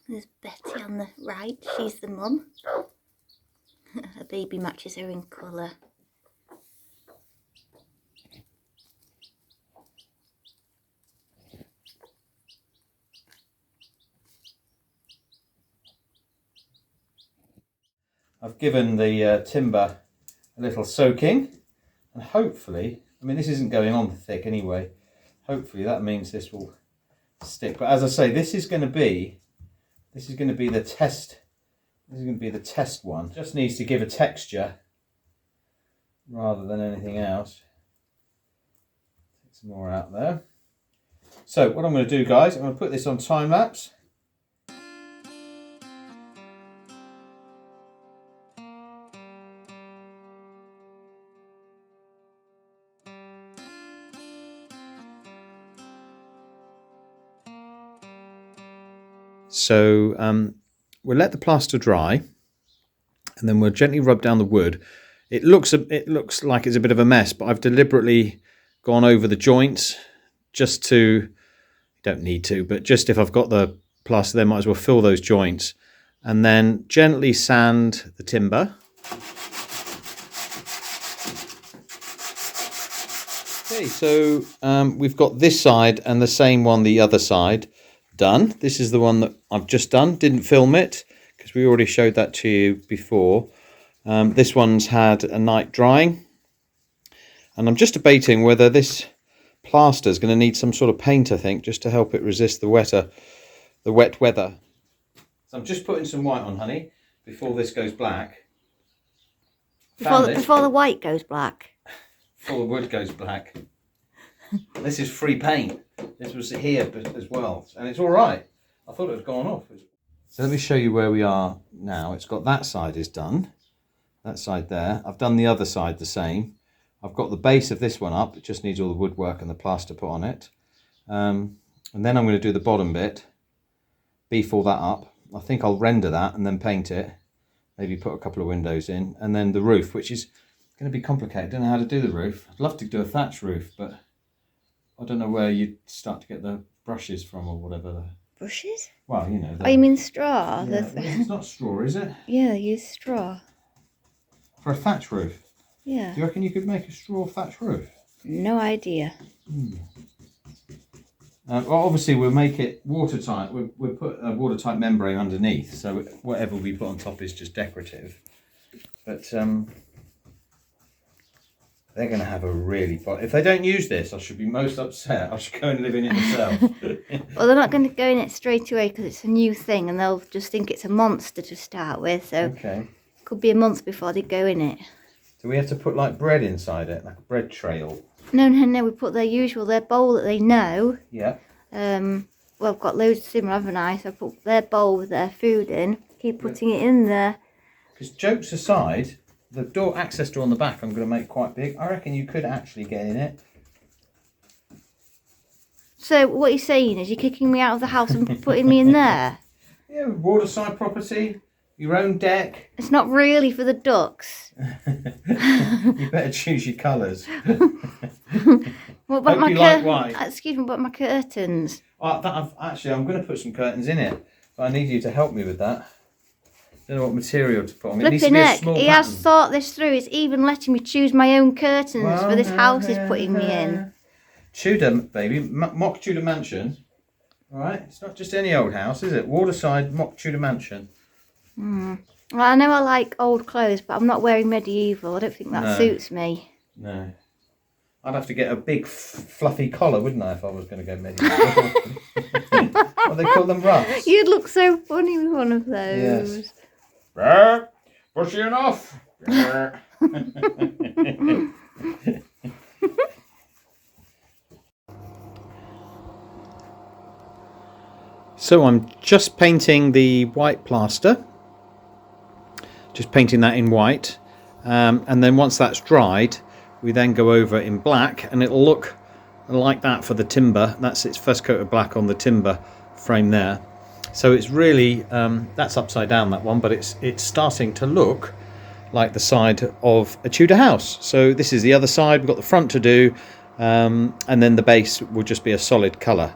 There's Betty on the right, she's the mum. Her baby matches her in colour. I've given the timber a little soaking, and hopefully, I mean, this isn't going on thick anyway, hopefully that means this will stick. But as I say, this is going to be the test. This is going to be the test one. Just needs to give a texture rather than anything else. Take some more out there. So what I'm going to do, guys, I'm going to put this on time lapse. So we'll let the plaster dry, and then we'll gently rub down the wood. It looks like it's a bit of a mess, but I've deliberately gone over the joints just to, you don't need to, but just if I've got the plaster there, might as well fill those joints, and then gently sand the timber. Okay, so we've got this side and the same one the other side done. This is the one that I've just done. Didn't film it because we already showed that to you before. This one's had a night drying, and I'm just debating whether this plaster is going to need some sort of paint, I think, just to help it resist the wet weather. So I'm just putting some white on, honey, before this goes black. Before the white goes black. Before the wood goes black. This is free paint. This was here as well, and it's all right. I thought it had gone off. So let me show you where we are now. It's got that side is done. That side there. I've done the other side the same. I've got the base of this one up. It just needs all the woodwork and the plaster put on it. And then I'm going to do the bottom bit. Beef all that up. I think I'll render that and then paint it. Maybe put a couple of windows in. And then the roof, which is going to be complicated. I don't know how to do the roof. I'd love to do a thatch roof, but I don't know where you'd start to get the brushes from or whatever. Brushes? Well, you know. Oh, you mean straw? Yeah, it's not straw, is it? Yeah, they use straw. For a thatch roof? Yeah. Do you reckon you could make a straw thatch roof? No idea. Well, obviously we'll make it watertight. We'll put a watertight membrane underneath, so whatever we put on top is just decorative. But they're going to have a really fun. If they don't use this, I should be most upset. I should go and live in it myself. Well, they're not going to go in it straight away because it's a new thing, and they'll just think it's a monster to start with. So okay. It could be a month before they go in it. Do we have to put like bread inside it, like a bread trail? No. We put their bowl that they know. Yeah. Well, I've got loads of simmer, haven't I? So I put their bowl with their food in. Keep putting it in there. Because jokes aside, the access door on the back I'm going to make quite big. I reckon you could actually get in it. So what you're saying is you're kicking me out of the house and putting me in there? Yeah, waterside property, your own deck. It's not really for the ducks. You better choose your colours. What about Hope you like white. Excuse me, what about my curtains? I'm going to put some curtains in it, but I need you to help me with that. Don't know what material to put on. It needs to be a small he pattern. has thought this through. He's even letting me choose my own curtains for this house he's putting me in. Tudor, baby. Mock Tudor mansion. All right? It's not just any old house, is it? Waterside mock Tudor mansion. Well, I know I like old clothes, but I'm not wearing medieval. I don't think that suits me. No. I'd have to get a big fluffy collar, wouldn't I, if I was going to go medieval? What they call them, ruffs? You'd look so funny with one of those. Yes. Bushy enough. So I'm just painting the white plaster. Just painting that in white. And then once that's dried, we then go over in black, and it'll look like that for the timber. That's its first coat of black on the timber frame there. So it's really, that's upside down, that one, but it's starting to look like the side of a Tudor house. So this is the other side. We've got the front to do, and then the base will just be a solid colour.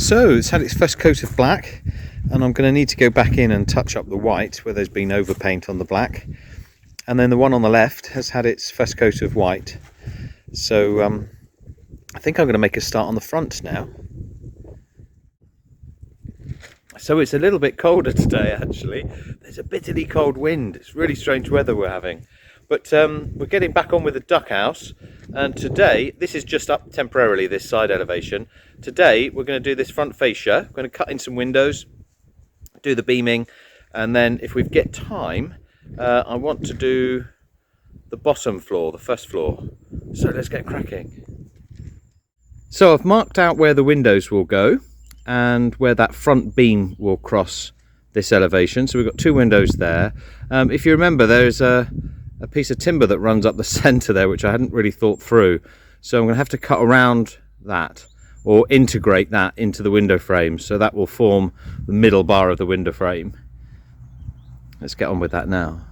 So it's had its first coat of black, and I'm going to need to go back in and touch up the white where there's been overpaint on the black. And then the one on the left has had its first coat of white. So I think I'm going to make a start on the front now. So it's a little bit colder today actually. There's a bitterly cold wind. It's really strange weather we're having. But we're getting back on with the duck house, and today, this is just up temporarily, this side elevation. Today we're going to do this front fascia. We're going to cut in some windows, do the beaming, and then if we get time, I want to do the bottom floor, the first floor. So let's get cracking. So I've marked out where the windows will go and where that front beam will cross this elevation. So we've got 2 windows there. If you remember, there's a piece of timber that runs up the centre there, which I hadn't really thought through. So I'm going to have to cut around that, or integrate that into the window frame, so that will form the middle bar of the window frame. Let's get on with that now.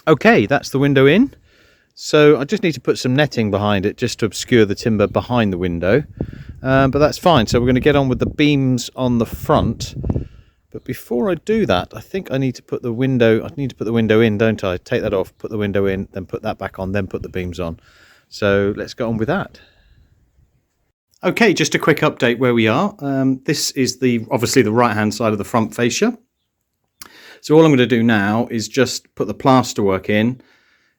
Okay, that's the window in. So I just need to put some netting behind it just to obscure the timber behind the window. But that's fine. So we're going to get on with the beams on the front. But before I do that, I think I need to put the window, in, don't I? Take that off, put the window in, then put that back on, then put the beams on. So let's get on with that. Okay, just a quick update where we are. This is obviously the right-hand side of the front fascia. So all I'm going to do now is just put the plasterwork in.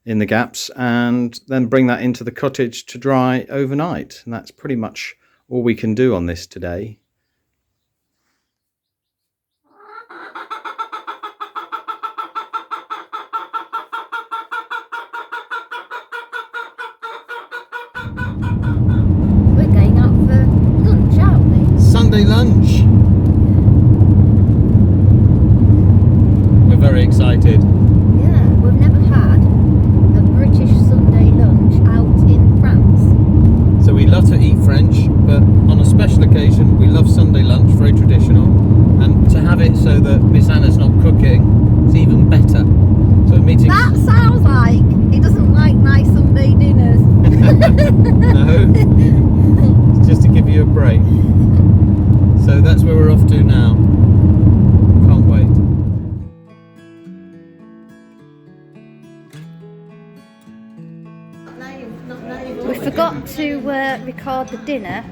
in the gaps and then bring that into the cottage to dry overnight. And that's pretty much all we can do on this today. We're going out for lunch, aren't we? Sunday lunch. We're very excited. Yeah, we've never had a British Sunday lunch out in France. So we love to eat French, but on a special occasion we love Sunday lunch, very traditional, and to have it so that Miss Anna's not cooking is even better. So meeting. That sounds like he doesn't like my Sunday dinners. No, it's just to give you a break. So that's where we're off to now. Can't wait. We forgot to record the dinner.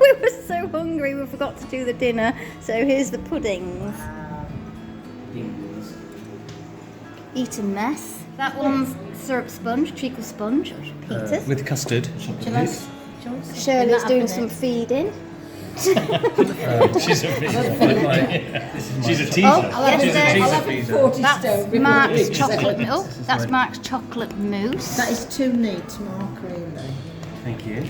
We were so hungry we forgot to do the dinner. So here's the puddings. Eton mess. That one's syrup sponge, treacle sponge. Peter's. With custard. Shirley's doing some feeding. She's a teaser. That's Mark's chocolate. Oh, that's Mark's chocolate mousse. That is too neat, Mark, really. Thank you.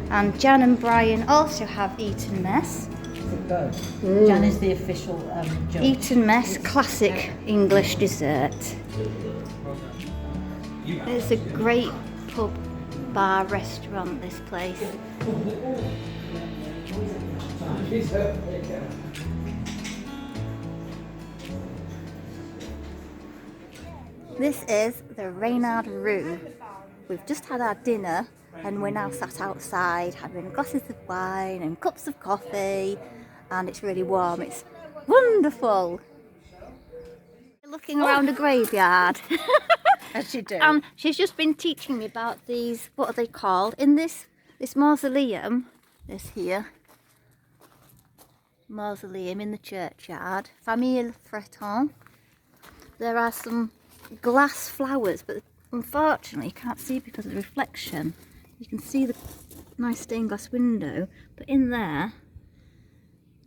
And Jan and Brian also have Eton mess. Jan is the official judge. Eton mess, classic English dessert. It's a great pub, bar, restaurant, this place. This is the Renard Roux. We've just had our dinner and we're now sat outside having glasses of wine and cups of coffee, and it's really warm. It's wonderful. Looking around a graveyard. As you do. And she's just been teaching me about these, what are they called? In this mausoleum, this here, mausoleum in the churchyard, Famille Freton, there are some glass flowers, but unfortunately you can't see because of the reflection. You can see the nice stained glass window, but in there,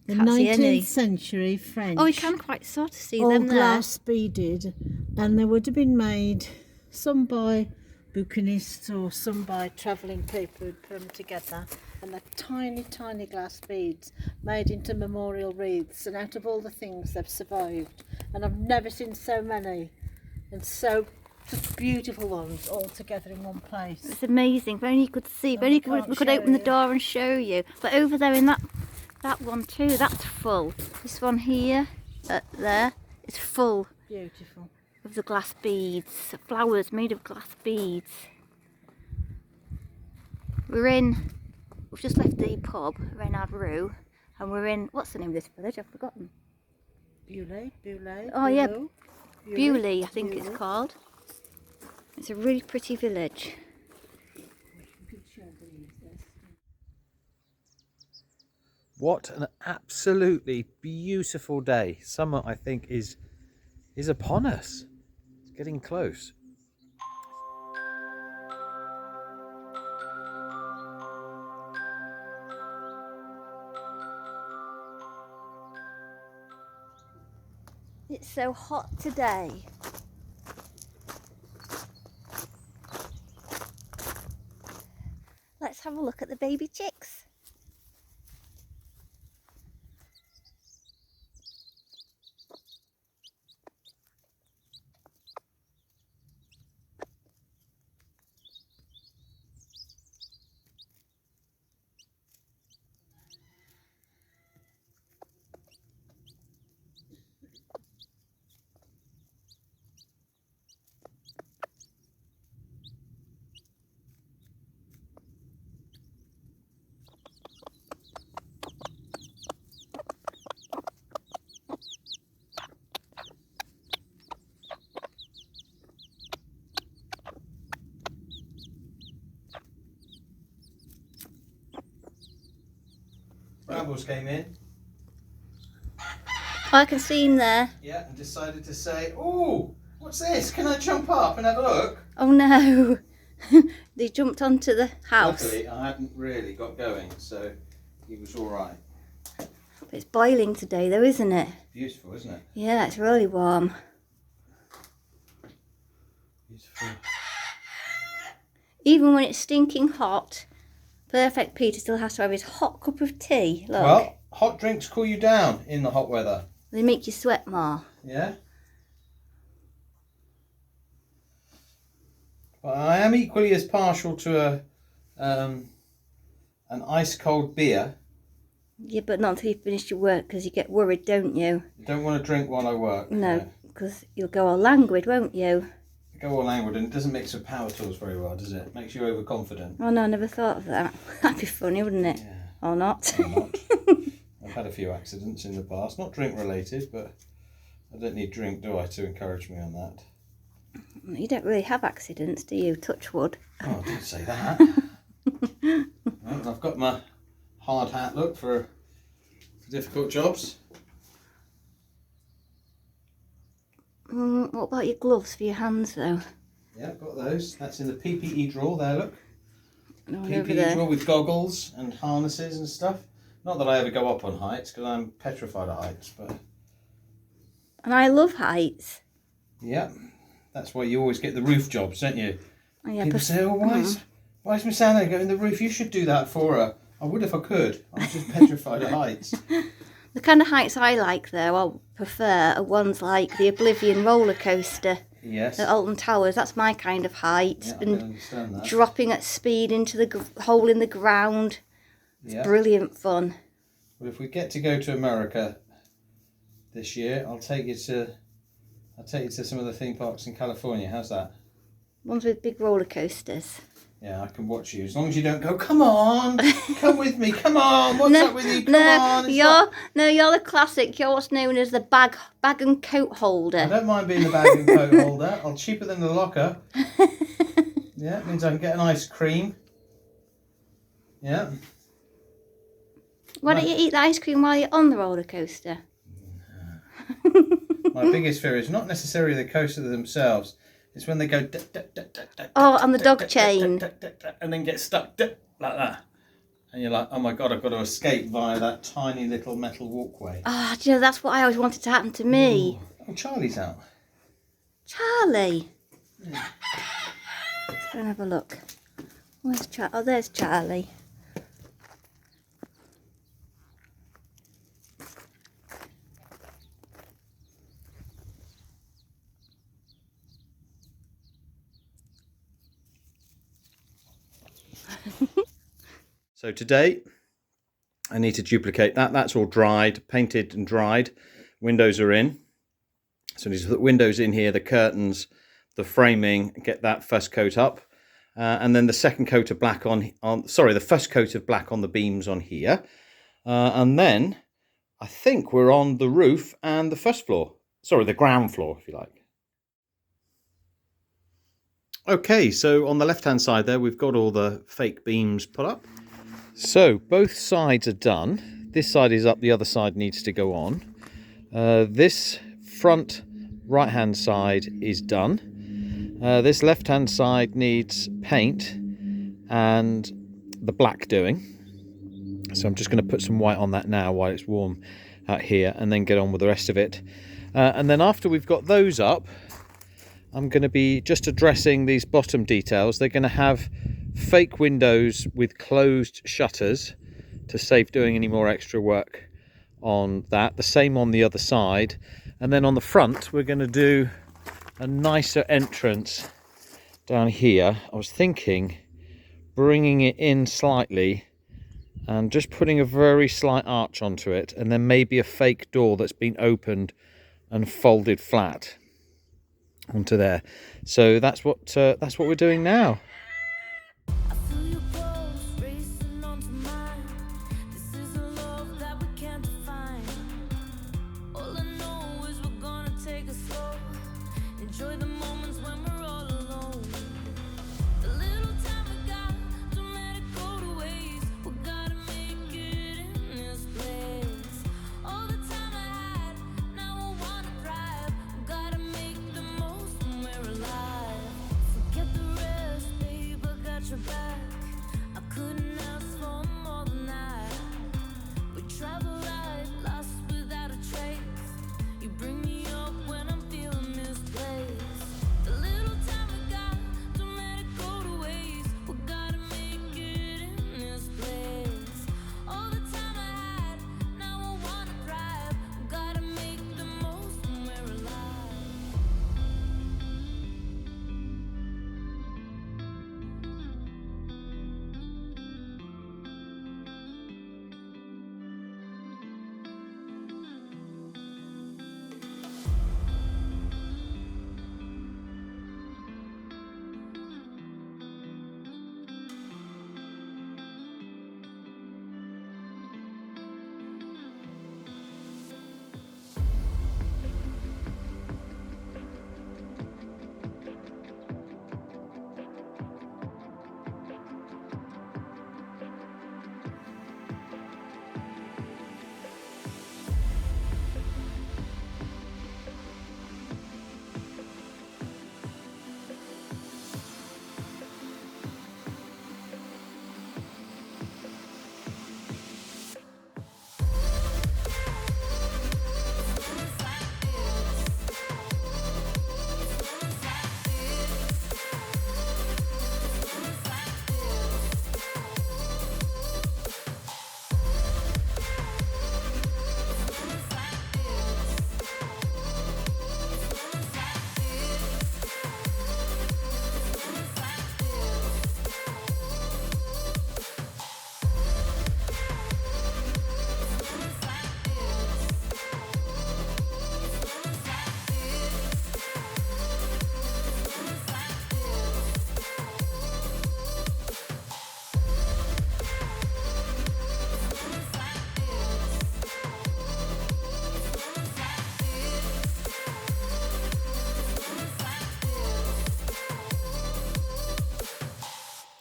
the can't see any. 19th century French. Oh, you can quite sort of see all them there. glass beaded, and they would have been made some by bouquinists or some by travelling people who'd put them together, and they're tiny, tiny glass beads made into memorial wreaths, and out of all the things they've survived. And I've never seen so many and so just beautiful ones all together in one place. It's amazing. If only you could see. If only we could show open the you. door and show you. But over there in that one too, that's full. This one here, there, is full Beautiful. of the glass beads. Flowers made of glass beads. We've just left the pub, Renard Roux, and we're in, what's the name of this village? I've forgotten. Bewley. Oh yeah, Bewley, I think it's called. It's a really pretty village. What an absolutely beautiful day. Summer, I think, is upon us. It's getting close. It's so hot today. Let's have a look at the baby chicks. Brambles came in. I can see him there. Yeah, and decided to say, "Oh, What's this? Can I jump up and have a look? Oh no. They jumped onto the house. Luckily, I hadn't really got going, so he was all right. It's boiling today though, isn't it? Beautiful, isn't it? Yeah, it's really warm. Beautiful. Even when it's stinking hot, perfect Peter still has to have his hot cup of tea. Look. Well, hot drinks cool you down in the hot weather. They make you sweat more. Yeah? Well, I am equally as partial to an ice cold beer. Yeah, but not until you finish your work, because you get worried, don't you? You don't want to drink while I work. No, because you'll go all languid, won't you? Go all languid, and it doesn't mix with power tools very well, does it? Makes you overconfident. Oh no, I never thought of that. That'd be funny, wouldn't it? Yeah. Or not? Or not. I've had a few accidents in the past, not drink related, but I don't need drink, do I, to encourage me on that? You don't really have accidents, do you? Touch wood. Oh, I didn't say that. Well, I've got my hard hat look for difficult jobs. What about your gloves for your hands, though? Yeah, got those. That's in the PPE drawer there, look. No one over PPE there. drawer with goggles and harnesses and stuff. Not that I ever go up on heights, because I'm petrified of heights, but... And I love heights. Yeah, that's why you always get the roof jobs, don't you? Oh, yeah, People say, oh, why is Miss Anna going the roof? You should do that for her. I would if I could. I'm just petrified of heights. The kind of heights I like, though, or prefer, are ones like the Oblivion roller coaster Yes. at Alton Towers. That's my kind of height. Yeah, I And can understand that. dropping at speed into the hole in the ground. It's Yeah. brilliant fun. Well, if we get to go to America this year, I'll take you to some of the theme parks in California. How's that? Ones with big roller coasters. Yeah, I can watch you as long as you don't go. Come on, come with me. Come on, what's up with you? Come on. It's not- You're the classic. You're what's known as the bag and coat I holder. don't mind being the bag and coat holder. I'll cheaper than the locker. Yeah, it means I can get an ice cream. Yeah. Why don't you eat the ice cream while you're on the roller coaster? My biggest fear is not necessarily the coasters themselves. It's when they go Oh, on the dog chain. and then get stuck like that. And you're like, oh my God, I've got to escape via that tiny little metal walkway. Ah, do you know, that's what I always wanted to happen to me. Oh, Charlie's out. Charlie. Let's go and have a look. Where's Charlie? Oh, there's Charlie. So today, I need to duplicate that. That's all dried, painted and dried. Windows are in. So I need to put the windows in here, the curtains, the framing, get that first coat up. And then the second coat of black the first coat of black on the beams on here. And then I think we're on the roof and the first floor. Sorry, the ground floor, if you like. Okay, so on the left-hand side there, we've got all the fake beams put up. So both sides are done. This side is up, the other side needs to go on. This front right-hand side is done. This left-hand side needs paint and the black doing. So I'm just going to put some white on that now while it's warm out here and then get on with the rest of it. And then after we've got those up, I'm going to be just addressing these bottom details. They're going to have fake windows with closed shutters to save doing any more extra work on that. The same on the other side. And then on the front, we're going to do a nicer entrance down here. I was thinking bringing it in slightly and just putting a very slight arch onto it, and then maybe a fake door that's been opened and folded flat onto there. So that's what we're doing now. I feel your pulse racing onto mine. This is a love that we can't define. All I know is we're gonna take it slow. Enjoy the moments when we're all alone. The little time we got, don't let it go to waste. We gotta make it in this place. All the time I had, now I wanna thrive. We gotta make the most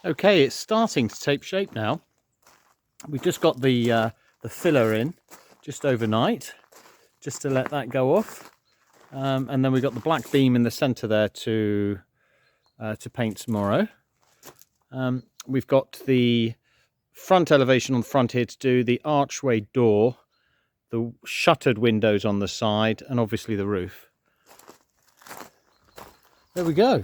Okay, it's starting to take shape now. We've just got the filler in just overnight, just to let that go off, and then we've got the black beam in the centre there to paint tomorrow. We've got the front elevation on the front here to do, the archway door, the shuttered windows on the side, and obviously the roof. There we go.